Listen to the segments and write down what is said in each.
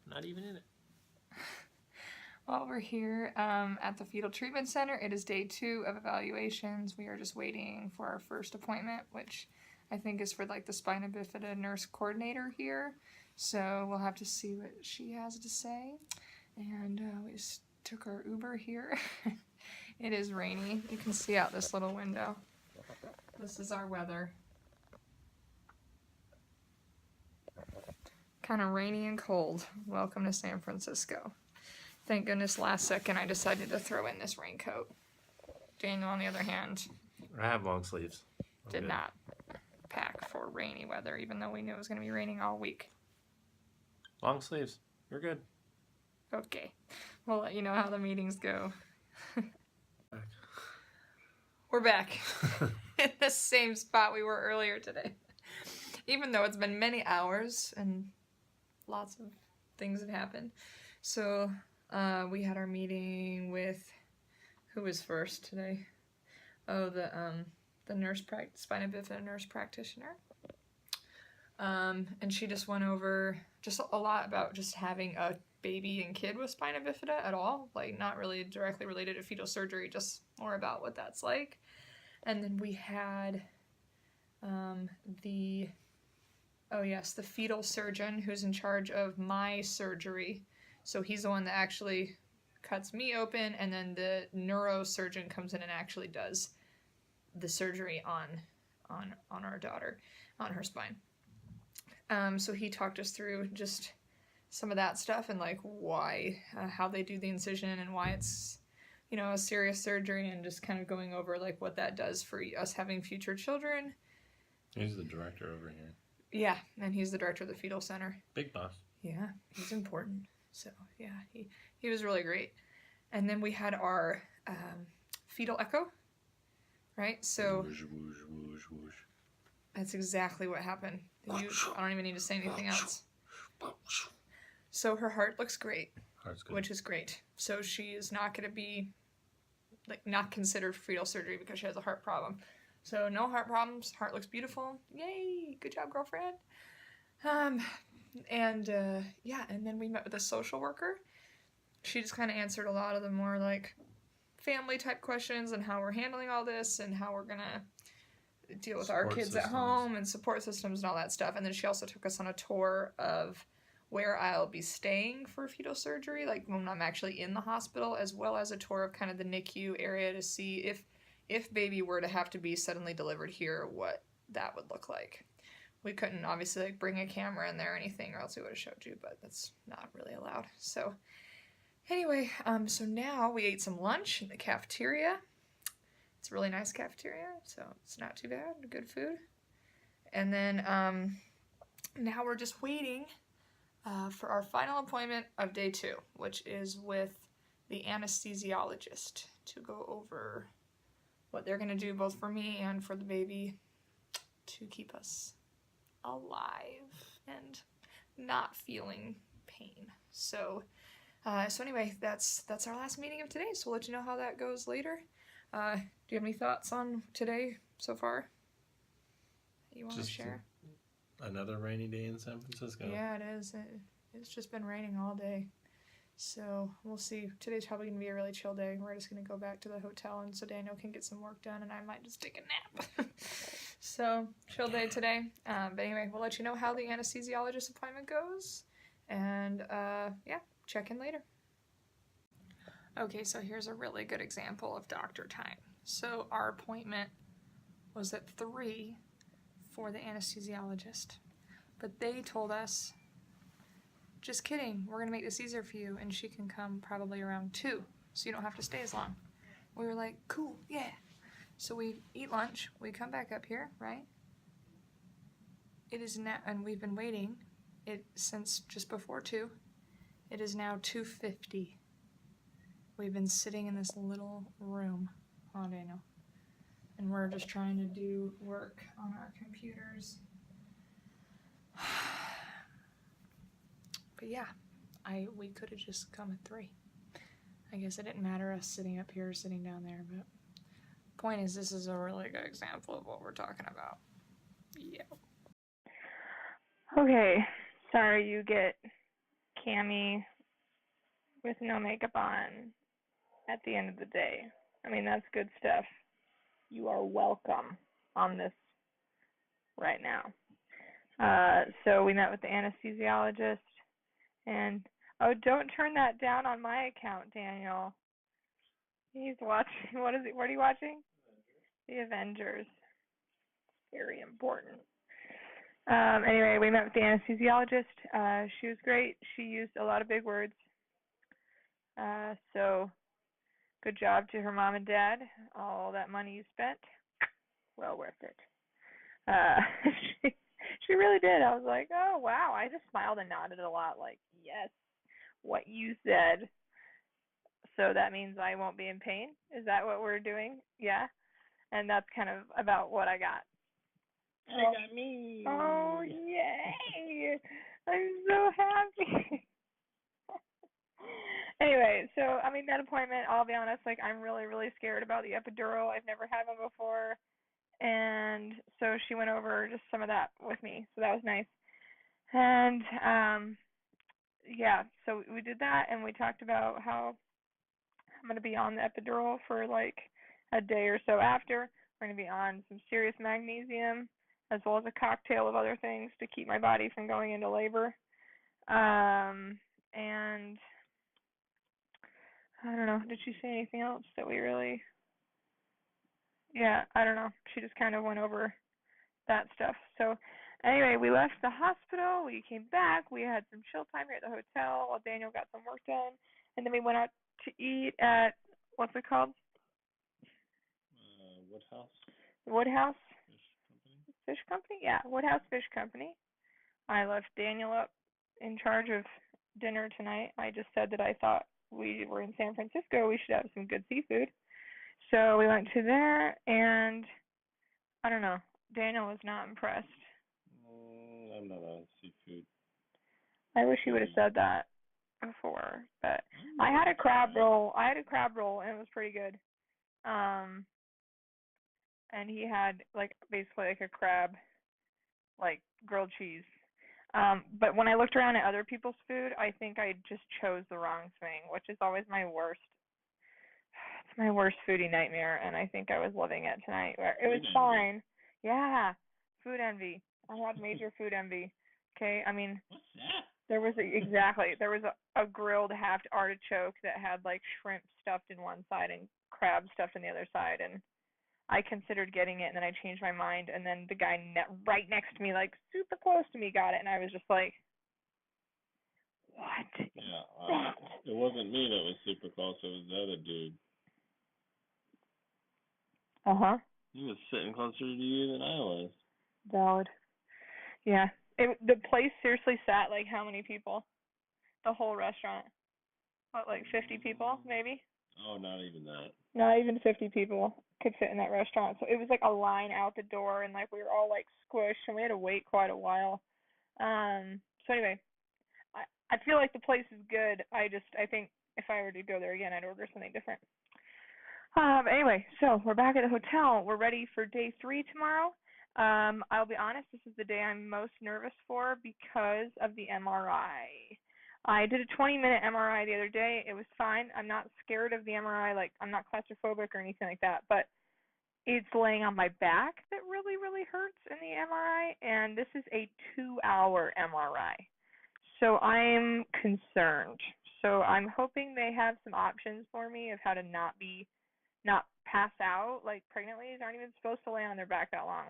Not even in it. Well, we're here at the Fetal Treatment Center. It is day 2 of evaluations. We are just waiting for our first appointment, which I think is for like the spina bifida nurse coordinator here. So we'll have to see what she has to say. And we just took our Uber here. It is rainy. You can see out this little window. This is our weather. Kind of rainy and cold. Welcome to San Francisco. Thank goodness last second I decided to throw in this raincoat. Daniel, on the other hand, I have long sleeves. did not pack for rainy weather, even though we knew it was going to be raining all week. Long sleeves. You're good. Okay. We'll let you know how the meetings go. We're back in the same spot we were earlier today. Even though it's been many hours and lots of things have happened. So we had our meeting with, who was first today? Oh, the nurse, spina bifida nurse practitioner. And she just went over just a lot about just having a baby and kid with spina bifida at all. Like, not really directly related to fetal surgery, just more about what that's like. And then we had the fetal surgeon who's in charge of my surgery. So he's the one that actually cuts me open, and then the neurosurgeon comes in and actually does the surgery on our daughter, on her spine. So he talked us through just some of that stuff and like why, how they do the incision and why it's, you know, a serious surgery, and just kind of going over like what that does for us having future children. He's the director over here. Yeah, and he's the director of the fetal center. Big boss. Yeah, he's important. So yeah, he was really great. And then we had our fetal echo, right? So whoosh, whoosh, whoosh, whoosh. That's exactly what happened. I don't even need to say anything else. So her heart looks great, Heart's good. which is great. So she is not going to be like not considered for fetal surgery because she has a heart problem. So no heart problems. Heart looks beautiful. Yay! Good job, girlfriend. And then we met with a social worker. She just kind of answered a lot of the more like family type questions and how we're handling all this and how we're gonna deal with our kids at home and support systems and all that stuff. And then she also took us on a tour of where I'll be staying for fetal surgery, like when I'm actually in the hospital, as well as a tour of kind of the NICU area to see if baby were to have to be suddenly delivered here, what that would look like. We couldn't obviously like bring a camera in there or anything, or else we would have showed you, but that's not really allowed. So anyway, so now we ate some lunch in the cafeteria. It's a really nice cafeteria, so it's not too bad, good food. And then now we're just waiting for our final appointment of day 2, which is with the anesthesiologist to go over what they're going to do both for me and for the baby to keep us alive and not feeling pain. So anyway, that's our last meeting of today, so we'll let you know how that goes later. Do you have any thoughts on today so far that you want to share? Another rainy day in San Francisco. Yeah, it is. It's just been raining all day. So we'll see. Today's probably going to be a really chill day. We're just going to go back to the hotel and so Daniel can get some work done and I might just take a nap. So chill day today. But anyway, we'll let you know how the anesthesiologist appointment goes. And check in later. Okay, so here's a really good example of doctor time. So our appointment was at 3 for the anesthesiologist. But they told us, just kidding, we're going to make this easier for you and she can come probably around 2, so you don't have to stay as long. We were like, cool, yeah. So we eat lunch, we come back up here, right? It is now, and we've been waiting since just before 2. It is now 2:50. We've been sitting in this little room, Daniel, and we're just trying to do work on our computers. But yeah, we could have just come at 3. I guess it didn't matter us sitting up here or sitting down there, but point is this is a really good example of what we're talking about. Yeah. Okay, sorry you get Cammy with no makeup on at the end of the day. I mean, that's good stuff. You are welcome on this right now. So we met with the anesthesiologist, and oh, don't turn that down on my account, Daniel. He's watching. What is it? What are you watching? The Avengers. Very important. Anyway, we met with the anesthesiologist. She was great. She used a lot of big words. So good job to her mom and dad. All that money you spent, well worth it. She really did. I was like, oh wow. I just smiled and nodded a lot, like, yes, what you said. So that means I won't be in pain? Is that what we're doing? Yeah. And that's kind of about what I got. I got me. Oh, yay! I'm so happy. Anyway, so, I mean, that appointment, I'll be honest, like, I'm really, really scared about the epidural. I've never had one before. And so she went over just some of that with me. So that was nice. And, yeah, so we did that, and we talked about how I'm going to be on the epidural for, like, a day or so after. We're going to be on some serious magnesium, as well as a cocktail of other things to keep my body from going into labor. And I don't know, did she say anything else that we really, yeah, I don't know. She just kind of went over that stuff. So anyway, we left the hospital, we came back, we had some chill time here at the hotel while Daniel got some work done, and then we went out to eat at, what's it called? Woodhouse. Woodhouse Fish Company. Fish Company? Yeah, Woodhouse Fish Company. I left Daniel up in charge of dinner tonight. I just said that I thought we were in San Francisco, we should have some good seafood. So we went to there, and I don't know, Daniel was not impressed. I'm not on seafood. I wish he would have said that before, but I had a crab roll. And it was pretty good. And he had like basically like a crab, like grilled cheese. But when I looked around at other people's food, I think I just chose the wrong thing, which is always my worst. It's my worst foodie nightmare, and I think I was living it tonight. It was fine. Yeah, food envy. I had major food envy. Okay, I mean, What's that? there was a grilled half artichoke that had like shrimp stuffed in one side and crab stuffed in the other side, and I considered getting it, and then I changed my mind, and then the guy right next to me, like super close to me, got it, and I was just like, what? Yeah, it wasn't me that was super close. It was the other dude. He was sitting closer to you than I was. Valid. Yeah. The place seriously sat like how many people? The whole restaurant. What, like 50 people, maybe? Oh, not even that. Not even 50 people could fit in that restaurant. So it was like a line out the door, and like we were all like squished, and we had to wait quite a while. So anyway, I feel like the place is good. I think if I were to go there again, I'd order something different. Anyway, so we're back at the hotel. We're ready for day 3 tomorrow. I'll be honest, this is the day I'm most nervous for because of the MRI. I did a 20-minute MRI the other day. It was fine. I'm not scared of the MRI. Like, I'm not claustrophobic or anything like that, but it's laying on my back that really, really hurts in the MRI, and this is a 2-hour MRI. So I'm concerned. So I'm hoping they have some options for me of how to not pass out. Like, pregnant ladies aren't even supposed to lay on their back that long.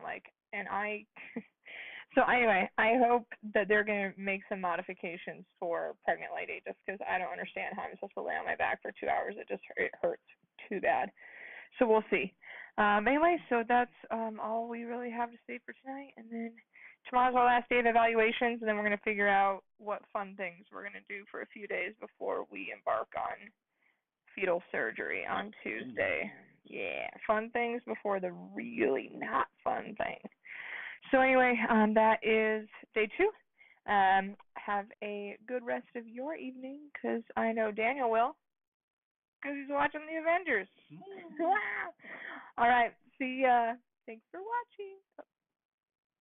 So anyway, I hope that they're going to make some modifications for pregnant lady, just because I don't understand how I'm supposed to lay on my back for 2 hours. It hurts too bad. So we'll see. Anyway, so that's all we really have to say for tonight. And then tomorrow's our last day of evaluations, and then we're going to figure out what fun things we're going to do for a few days before we embark on fetal surgery on Tuesday. Yeah, fun things before the really not fun thing. So anyway, that is day 2. Have a good rest of your evening, because I know Daniel will, because he's watching the Avengers. All right, see ya. Thanks for watching.